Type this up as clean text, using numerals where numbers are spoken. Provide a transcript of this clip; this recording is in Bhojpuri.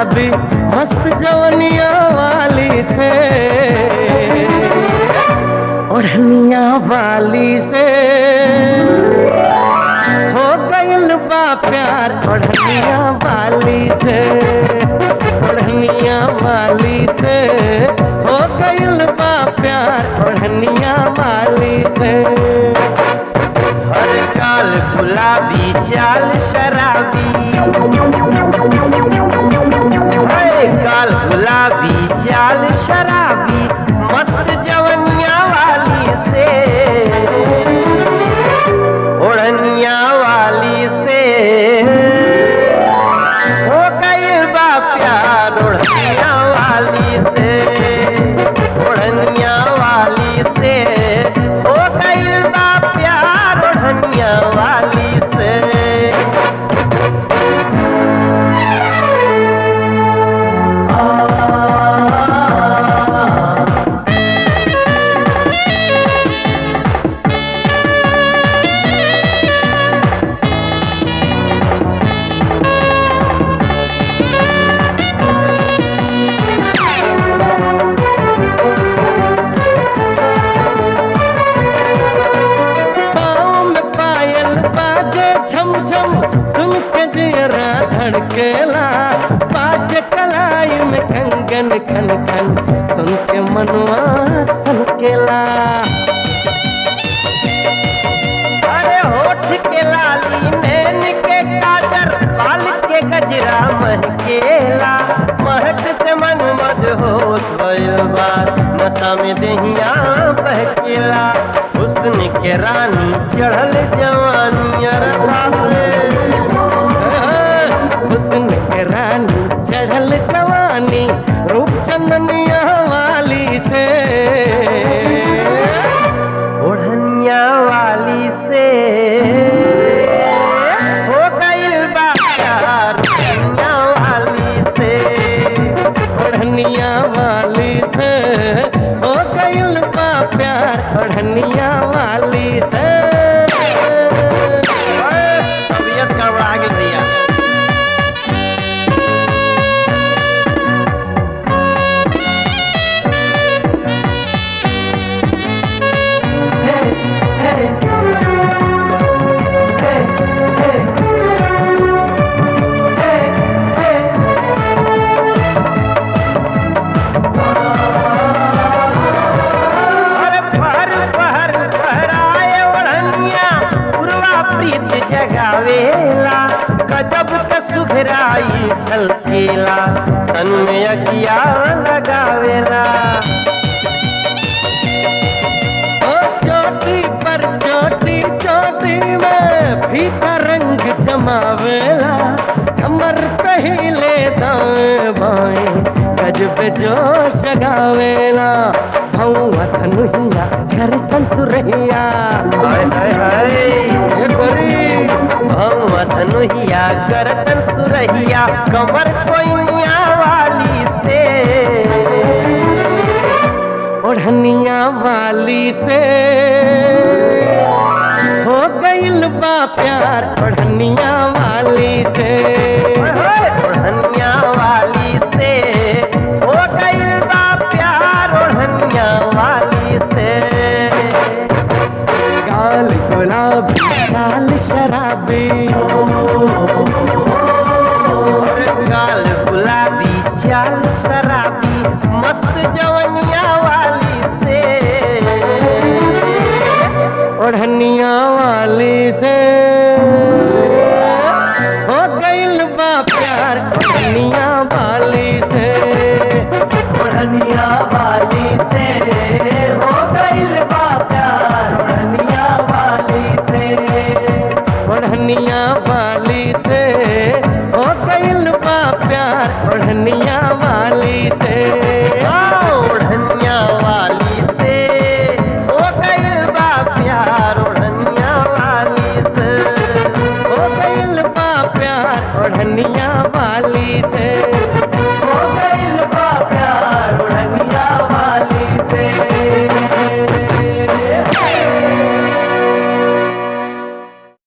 शराबी मस्त जवनिया वाली से, ओढ़निया वाली से हो गइल बा प्यार, ओढ़निया वाली से, ओढ़निया वाली से हो गइल बा प्यार, ओढ़निया वाली से। हर काल गुलाबी चाल शराबी, हर काल गुलाबी चाल शराबी मस्त जवनिया वाली से, ओढ़निया वाली से हो गइल बा प्यार, ओढ़निया वाली से, ओढ़निया वाली से हो गइल बा प्यार, ओढ़निया वाली से। सुन के जरा धड़केला, बाजे कलाई में कंगन खन खन, सुन के मनवा सनकेला। अरे होठ के लाली, नैन के काजर, बाल के गजरा महकेला, महक से मन मदहोश भइल बा, नशा में देहिया बहकेला। हुस्न के रानी चढ़ल जवानी, अरे बाप रे, हुस्न के रानी चढ़ल जवानी, रूप चंदनिया वाली से, ओढ़निया वाली से हो गइल बा प्यार, ओढ़निया वाली से, ओढ़निया वाली से हो गइल बा प्यार, ओढ़निया वाली से। तबीयत गड़बड़ा गई भैया। जगावेला गजब के सुघराई झलकेला, तन में अगिया लगावेला। ओ चोटी पर चोटी, चोटी में फीका रंग जमावेला, कमर पहिले दाएं बाएं गजब जोश जगावेला। भौवा धनुहिया गर्दन सुरहिया, हाय हाय हाय भौवा धनुहिया गर्दन सुरहिया, कमर कोइनिया वाली से, ओढ़निया वाली से हो गइल बा प्यार, ओढ़निया वाली से, ओढ़निया वाली से हो गइल बा प्यार, ओढ़निया वाली से। गाल गुलाबी चाल शराबी, गाल गुलाबी चाल शराबी मस्त जवनिया वाली से, ओढ़निया वाली से हो गइल बा प्यार, ओढ़निया वाली से, ओढ़निया वाली से हो गइल बा प्यार, ओढ़निया वाली से, ओढ़निया वाली से हो गइल बा प्यार, ओढ़निया वाली से, ओढ़निया वाली से हो गइल बा प्यार, ओढ़निया वाली से हो गइल बा प्यार, ओढ़निया वाली से।